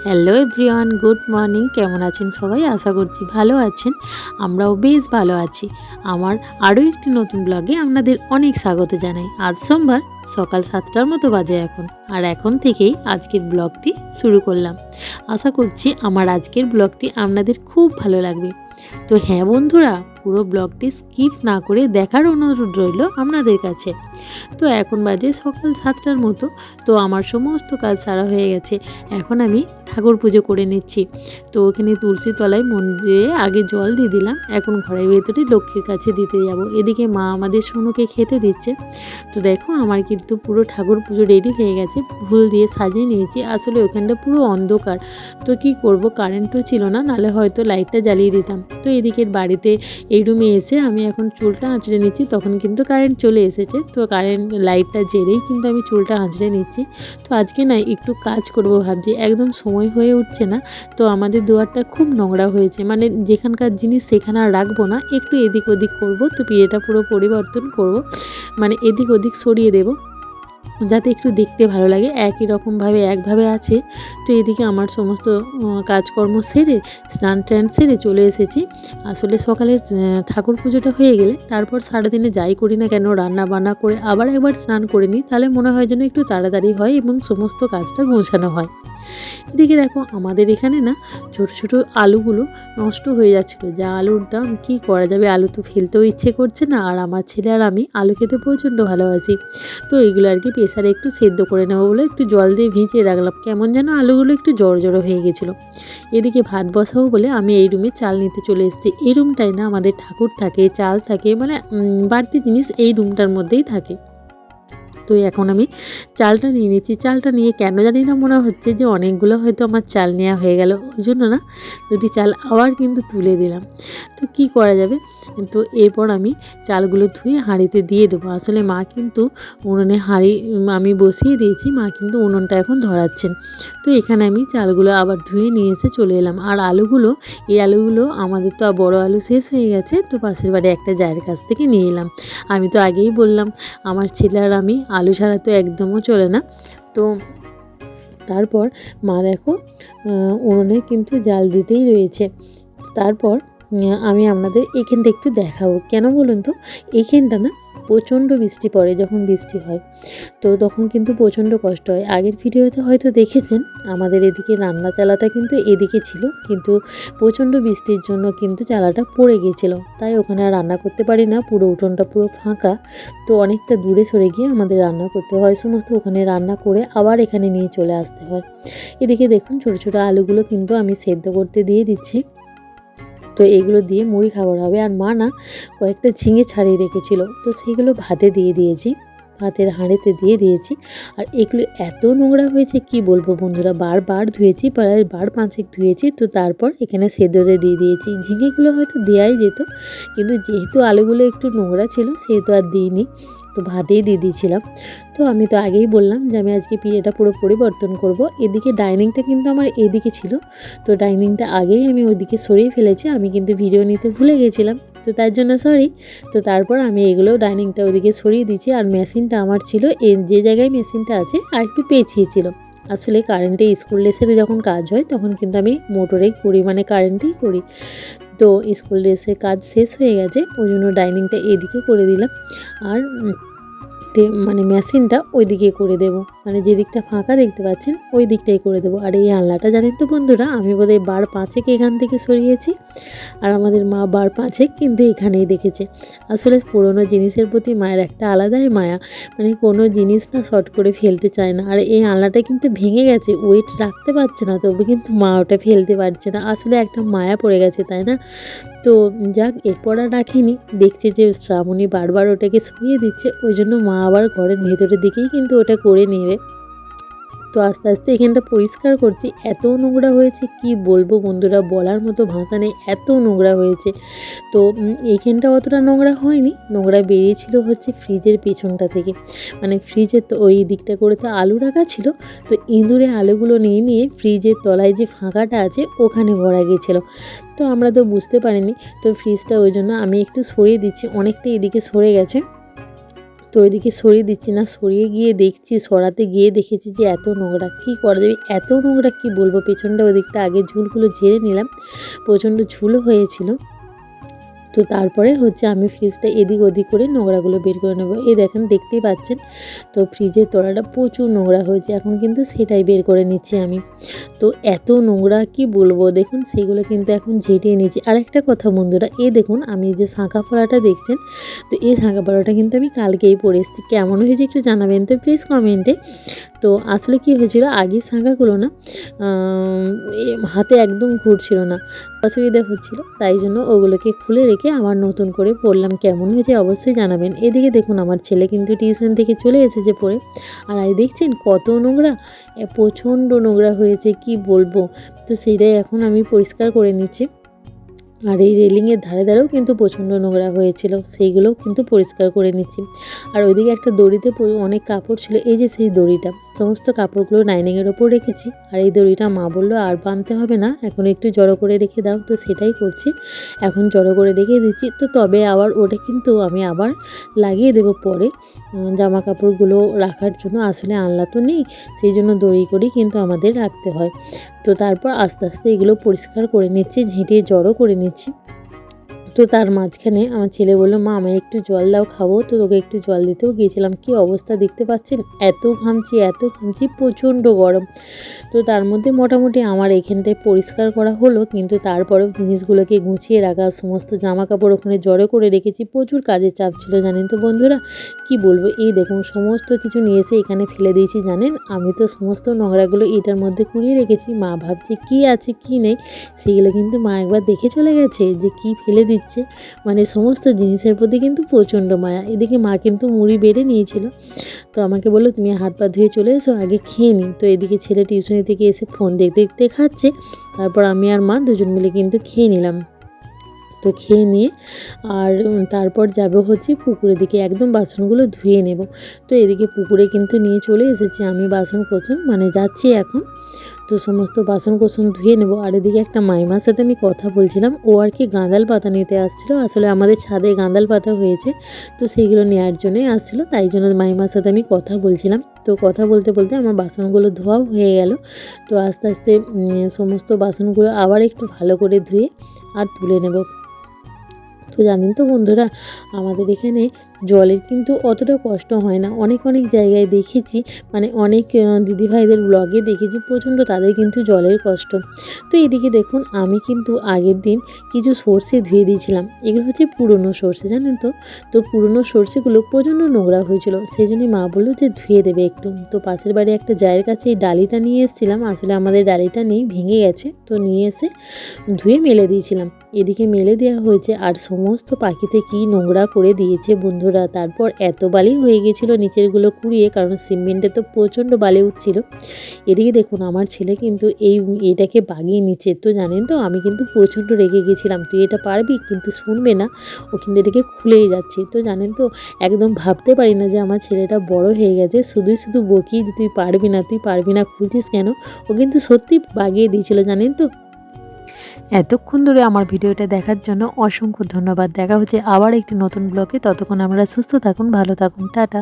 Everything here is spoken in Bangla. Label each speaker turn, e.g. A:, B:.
A: Hello everyone, good morning. কেমন আছেন সবাই? আশা করছি ভালো আছেন। আমরাও বেশ ভালো আছি। আমার আরও একটি নতুন ব্লগে আপনাদের অনেক স্বাগত জানাই। আজ সোমবার সকাল 7টার মতো বাজে এখন, আর এখন থেকেই আজকের ব্লগটি শুরু করলাম। আশা করছি আমার আজকের ব্লগটি আপনাদের খুব ভালো লাগবে। তো হ্যাঁ বন্ধুরা, পুরো ব্লগটি স্কিপ না করে দেখার অনুরোধ রইল আপনাদের কাছে। তো এখন বাজে সকাল 7টার মতো। তো আমার সমস্ত কাজ সারা হয়ে গেছে। এখন আমি ঠাকুর পুজো করে নিচ্ছি। তো ওখানে তুলসী তলায় মন্দিরে আগে জল দিয়ে দিলাম, এখন ঘরের ভেতরে লক্ষ্মীর কাছে দিতে যাব। এদিকে মা আমাদের সোনুকে খেতে দিচ্ছে। তো দেখো আমার কিন্তু পুরো ঠাকুর পুজো রেডি হয়ে গেছে, ফুল দিয়ে সাজিয়ে নিয়েছি। আসলে ওখানটা পুরো অন্ধকার, তো কি করব, কারেন্টও ছিল না, নাহলে হয়তো লাইটটা জ্বালিয়ে দিতাম। তো এদিকের বাড়িতে এই রুমে এসে আমি এখন চুলটা আঁচড়ে নিচ্ছি, তখন কিন্তু কারেন্ট চলে এসেছে। তো কারেন্ট লাইটটা জেরেই কিন্তু আমি চুলটা আঁচড়ে নিচ্ছি। তো আজকে না একটু কাজ করব ভাবছি, একদম সময় হয়ে উঠছে না। তো আমাদের দুয়ারটা খুব নোংরা হয়েছে, মানে যেখানকার জিনিস সেখানে আর রাখবো না, একটু এদিক ওদিক করব। তো পিড়েটা পুরো পরিবর্তন করব, মানে এদিক ওদিক সরিয়ে দেব যাতে একটু দেখতে ভালো লাগে। একই রকমভাবে একভাবে আছে। তো এদিকে আমার সমস্ত কাজকর্ম সেরে স্নান টান সেরে চলে এসেছি। আসলে সকালে ঠাকুর পুজোটা হয়ে গেলে তারপর সারাদিনে যাই করি না কেন রান্না বান্না করে আবার একবার স্নান করে নিই, তাহলে মনে হয় যেন একটু তাড়াতাড়ি হয় এবং সমস্ত কাজটা গোছানো হয়। এদিকে দেখো আমাদের এখানে না ছোট ছোট আলুগুলো নষ্ট হয়ে যাচ্ছিলো। যা আলুর দাম, কি করা যাবে, আলু তো ফেলতেও ইচ্ছে করছে না। আর আমার ছেলে আর আমি আলু খেতে প্রচণ্ড ভালোবাসি। তো এগুলো আর কি প্রেসারে একটু সেদ্ধ করে নেবো বলে একটু জল দিয়ে ভিজিয়ে রাখলাম। কেমন যেন আলুগুলো একটু জড়ো জড়ো হয়ে গেছিলো। এদিকে ভাত বসাবো বলে আমি এই রুমে চাল নিতে চলে এসেছি। এই রুমটায় না আমাদের ঠাকুর থাকে, চাল থাকে, মানে বাড়তি জিনিস এই রুমটার মধ্যেই থাকে। তো এখন আমি চালটা নিয়ে নিচ্ছি। চালটা নিয়ে কেন জানি না মনে হচ্ছে যে অনেকগুলো হয়তো আমার চাল নেওয়া হয়ে গেল, ওই জন্য না দুটি চাল আবার কিন্তু তুলে দিলাম। তো কি করা যাবে। তো এরপর আমি চালগুলো ধুয়ে হাঁড়িতে দিয়ে দেবো। আসলে মা কিন্তু উনুনে হাঁড়ি আমি বসিয়ে দিয়েছি, মা কিন্তু উনুনটা এখন ধরাচ্ছেন। তো এখানে আমি চালগুলো আবার ধুয়ে নিয়ে এসে চলে এলাম। আর আলুগুলো, এই আলুগুলো আমাদের তো বড় আলু শেষ হয়ে গেছে, তো পাশের বাড়ি একটা জায়ের কাছ থেকে নিয়ে এলাম। আমি তো আগেই বললাম আমার ছেলে আর আমি আলু ছাড়া তো একদমও চলে না। তো তারপর মা দেখো উনুনে কিন্তু জাল দিতেই রয়েছে। তারপর আমি আপনাদের এখানটা একটু দেখাবো। কেন বলুন তো, এইখানটা না প্রচণ্ড বৃষ্টি পড়ে, যখন বৃষ্টি হয় তো তখন কিন্তু প্রচণ্ড কষ্ট হয়। আগের ভিডিওতে হয়তো দেখেছেন আমাদের এদিকে রান্না চালাটা কিন্তু এদিকে ছিল, কিন্তু প্রচণ্ড বৃষ্টির জন্য কিন্তু চালাটা পড়ে গিয়েছিল, তাই ওখানে আর রান্না করতে পারি না। পুরো উঠোনটা পুরো ফাঁকা, তো অনেকটা দূরে সরে গিয়ে আমাদের রান্না করতে হয়। সমস্ত ওখানে রান্না করে আবার এখানে নিয়ে চলে আসতে হয়। এদিকে দেখুন ছোটো ছোটো আলুগুলো কিন্তু আমি সেদ্ধ করতে দিয়ে দিচ্ছি। তো এগুলো দিয়ে মুড়ি খাবার হবে। আর মা না কয়েকটা ঝিঙে ছাড়িয়ে রেখেছিল, তো সেইগুলো ভাতে দিয়ে দিয়েছি, ভাতের হাঁড়িতে দিয়ে দিয়েছি। আর এগুলো এত নোংরা হয়েছে কি বলবো বন্ধুরা, বারবার ধুয়েছি, প্রায় বার পাঁচেক ধুয়েছি। তো তারপর এখানে সেদ্ধতে দিয়ে দিয়েছি। ঝিঙেগুলো হয়তো দেওয়াই যেত, কিন্তু যেহেতু আলুগুলো একটু নোংরা ছিল সেহেতু আর দিইনি, তো ভাতেই দিয়ে দিয়েছিলাম। তো আমি তো আগেই বললাম যে আমি আজকে পিড়েটা পুরো পরিবর্তন করব। এদিকে ডাইনিংটা কিন্তু আমার এদিকে ছিল, তো ডাইনিংটা আগেই আমি ওইদিকে সরিয়ে ফেলেছি। আমি কিন্তু ভিডিও নিতে ভুলে গেছিলাম, তো তার জন্য সরি। তো তারপর আমি এগুলো ডাইনিংটা ওইদিকে সরিয়ে দিয়েছি। আর মেশিনটা আমার ছিল যে জায়গায় মেশিনটা আছে আর একটু পেঁচিয়ে ছিল। আসলে কারেন্টে স্কুল ড্রেসের যখন কাজ হয় তখন কিন্তু আমি মোটরেই করি, মানে কারেন্টেই করি। তো স্কুল ড্রেসের কাজ শেষ হয়ে গেছে, ওই জন্য ডাইনিংটা এদিকে করে দিলাম। আর মানে মেশিনটা ওই দিকে করে দেব, মানে যে দিকটা ফাঁকা দেখতে পাচ্ছেন ওই দিকটাই করে দেবো। আর এই আলনাটা জানেন তো বন্ধুরা, আমি বোধহয় বার পাঁচেক এখান থেকে সরিয়েছি, আর আমাদের মা বার পাঁচেক কিন্তু এখানেই দেখেছে। আসলে পুরোনো জিনিসের প্রতি মায়ের একটা আলাদাই মায়া, মানে কোনো জিনিস না শর্ট করে ফেলতে চায় না। আর এই আলনাটা কিন্তু ভেঙে গেছে, ওয়েট রাখতে পারছে না, তবে কিন্তু মা ওটা ফেলতে পারছে না। আসলে একটা মায়া পড়ে গেছে, তাই না? তো যাক, এরপর আর রাখিনি, দেখছে যে শ্রাবণী বারবার ওটাকে শুয়ে দিচ্ছে, ওই জন্য মা আবার ঘরের ভেতরের দিকেই কিন্তু ওটা করে নেবে। তো আস্তে আস্তে এখানটা পরিষ্কার করছি। এত নোংরা হয়েছে কি বলবো বন্ধুরা, বলার মতো ভাষা নেই, এত নোংরা হয়েছে। তো এইখানটা অতটা নোংরা হয়নি, নোংরা বেরিয়েছিল হচ্ছে ফ্রিজের পেছনটা থেকে, মানে ফ্রিজের তো ওই দিকটা করে তো আলু রাখা ছিল, তো ইঁদুরে আলুগুলো নিয়ে নিয়ে ফ্রিজের তলায় যে ফাঁকাটা আছে ওখানে ভরা গিয়েছিলো। তো আমরা তো বুঝতে পারিনি, তো ফ্রিজটা ওই জন্য আমি একটু সরিয়ে দিচ্ছি, অনেকটা এদিকে সরে গেছে। তো ওইদিকে সরিয়ে দিচ্ছি না, সরিয়ে গিয়ে দেখছি, সরাতে গিয়ে দেখেছি যে এত নোংরা, কী করা যাবে, এত নোংরা কী বলবো। পেছনটা ওদিকটা আগে ঝুলগুলো ঝেড়ে নিলাম, প্রচণ্ড ঝুলও হয়েছিল। তো তারপরে হচ্ছে আমি ফ্রিজটা এদিক ওদিক করে নোংরাগুলো বের করে নেবো। এই দেখেন, দেখতেই পাচ্ছেন তো ফ্রিজের তলাটা প্রচুর নোংরা হয়েছে, এখন কিন্তু সেটাই বের করে নিচ্ছি আমি। তো এত নোংরা কি বলবো, দেখুন সেগুলো কিন্তু এখন ঝেঁটিয়ে নিচ্ছি। আর একটা কথা বন্ধুরা, দেখুন আমি যে শাঁখা পলাটা দেখছেন, তো এই শাঁখা পলাটা কিন্তু আমি কালকেই পরে এসেছি। কেমন হয়েছে একটু জানাবেন তো প্লিজ কমেন্টে। তো আসলে কি হয়েছিল, আগের শাঁখাগুলো না হাতে একদম ঘুরছিল না, অসুবিধা হচ্ছিল, তাই জন্য ওগুলোকে খুলে রেখে আবার নতুন করে পরলাম। কেমন হয়েছে অবশ্যই জানাবেন। এদিকে দেখুন আমার ছেলে কিন্তু টিউশন থেকে চলে এসেছে পড়ে, আর দেখছেন কত নোংরা, প্রচণ্ড নোংরা হয়েছে কি বলবো। তো সেইটাই এখন আমি পরিষ্কার করে নিচ্ছি। আর এই রেলিংয়ের ধারে ধারেও কিন্তু প্রচণ্ড নোংরা হয়েছিল, সেইগুলোও কিন্তু পরিষ্কার করে নিচ্ছি। আর ওইদিকে একটা দড়িতে অনেক কাপড় ছিল, এই যে সেই দড়িটা, সমস্ত কাপড়গুলো ডাইনিংয়ের ওপর রেখেছি। আর এই দড়িটা মা বললো আর বাঁধতে হবে না, এখন একটু জড়ো করে রেখে দাও। তো সেটাই করছি, এখন জড়ো করে রেখে দিচ্ছি। তো তবে আবার ওটা কিন্তু আমি আবার লাগিয়ে দেবো পরে জামা কাপড়গুলো রাখার জন্য। আসলে আনলা তো নেই, সেই জন্য দড়ি করেই কিন্তু আমাদের রাখতে হয়। তো তারপর আস্তে আস্তে এগুলো পরিষ্কার করে নিচ্ছি, ঝেঁটিয়ে জড়ো করে নিচ্ছি। তো তার মাঝখানে আমার ছেলে বললো, মা আমায় একটু জল দাও, খাবো। তো তোকে একটু জল দিতেও গিয়েছিলাম। কি অবস্থা দেখতে পাচ্ছেন, এত ঘামছি, প্রচণ্ড গরম। তো তার মধ্যে মোটামুটি আমার এখানটায় পরিষ্কার করা হলো, কিন্তু তারপরেও জিনিসগুলোকে গুছিয়ে রাখা, সমস্ত জামা কাপড় ওখানে জড়ো করে রেখেছি, প্রচুর কাজের চাপ ছিল জানেন তো বন্ধুরা, কি বলবো। এই দেখুন সমস্ত কিছু নিয়ে এসে এখানে ফেলে দিয়েছি জানেন। আমি তো সমস্ত নোংরাগুলো এটার মধ্যে কুড়িয়ে রেখেছি, মা ভাবছে কি আছে কি নেই, সেগুলো কিন্তু মা একবার দেখে চলে গেছে যে কি ফেলে দিচ্ছে। মানে সমস্ত জিনিসের প্রতি কিন্তু প্রচণ্ড মায়া। এদিকে মা কিন্তু মুড়ি বেড়ে নিয়েছিল, তো আমাকে বললো তুমি হাত পা ধুয়ে চলে এসো, আগে খেয়ে নিই। তো এদিকে ছেলে টিউশনি থেকে এসে ফোন দেখতে দেখতে খাচ্ছে, তারপর আমি আর মা দুজন মিলে কিন্তু খেয়ে নিলাম। তো খেয়ে নিয়ে আর তারপর যাব হচ্ছে পুকুরের দিকে, একদম বাসনগুলো ধুয়ে নেব। তো এদিকে পুকুরে কিন্তু নিয়ে চলে এসেছি আমি বাসন কোসন, মানে যাচ্ছি এখন। তো সমস্ত বাসন কোসন ধুয়ে নেব। আর এদিকে একটা মাইমার সাথে আমি কথা বলছিলাম, ও আর কি গাঁদাল পাতা নিতে আসছিলো। আসলে আমাদের ছাদে গাঁদাল পাতা হয়েছে, তো সেইগুলো নেওয়ার জন্যই আসছিলো, তাই জন্য মাইমার সাথে আমি কথা বলছিলাম। তো কথা বলতে বলতে আমার বাসনগুলো ধোয়াও হয়ে গেল। তো আস্তে আস্তে সমস্ত বাসনগুলো আবার একটু ভালো করে ধুয়ে আর তুলে নেব। তো জানেন তো বন্ধুরা, আমাদের এখানে জলের কিন্তু অতটা কষ্ট হয় না। অনেক অনেক জায়গায় দেখেছি, মানে অনেক দিদিভাইদের ব্লগে দেখেছি প্রচণ্ড তাদের কিন্তু জলের কষ্ট। তো এদিকে দেখুন আমি কিন্তু আগের দিন কিছু সর্ষে ধুয়ে দিয়েছিলাম, এগুলো হচ্ছে পুরনো সর্ষে জানেন তো। তো পুরনো সর্ষেগুলো প্রচণ্ড নোংরা হয়েছিল, সেই জন্যই মা বললো যে ধুয়ে দেবে একটু। তো পাশের বাড়ি একটা জায়ের কাছে এই ডালিটা নিয়ে এসেছিলাম, আসলে আমাদের ডালিটা নেই, ভেঙে গেছে, তো নিয়ে এসে ধুয়ে মেলে দিয়েছিলাম। এদিকে মেলে দেওয়া হয়েছে, আর সমস্ত পাখিতে কি নোংরা করে দিয়েছে বন্ধুরা। তারপর এত বালি হয়ে গেছিলো নিচেরগুলো কুড়িয়ে, কারণ সিমেন্টে তো প্রচণ্ড বালি উঠছিল। এদিকে দেখুন আমার ছেলে কিন্তু এটাকে বাগিয়ে নিচ্ছে। তো জানেন তো আমি কিন্তু প্রচণ্ড রেগে গেছিলাম, তুই এটা পারবি, কিন্তু শুনবে না, ও কিন্তু এটাকে খুলেই যাচ্ছে। তো জানেন তো একদম ভাবতে পারি না যে আমার ছেলেটা বড় হয়ে গেছে, শুধুই শুধু বকি যে তুই পারবি না খুলছিস কেন। ও কিন্তু সত্যি বাগিয়ে দিয়েছিল জানেন তো। এতক্ষণ ধরে আমার ভিডিওটা দেখার জন্য অসংখ্য ধন্যবাদ। দেখা হচ্ছে আবার একটি নতুন ব্লগে, ততক্ষণ আমরা সুস্থ থাকুন, ভালো থাকুন, টাটা।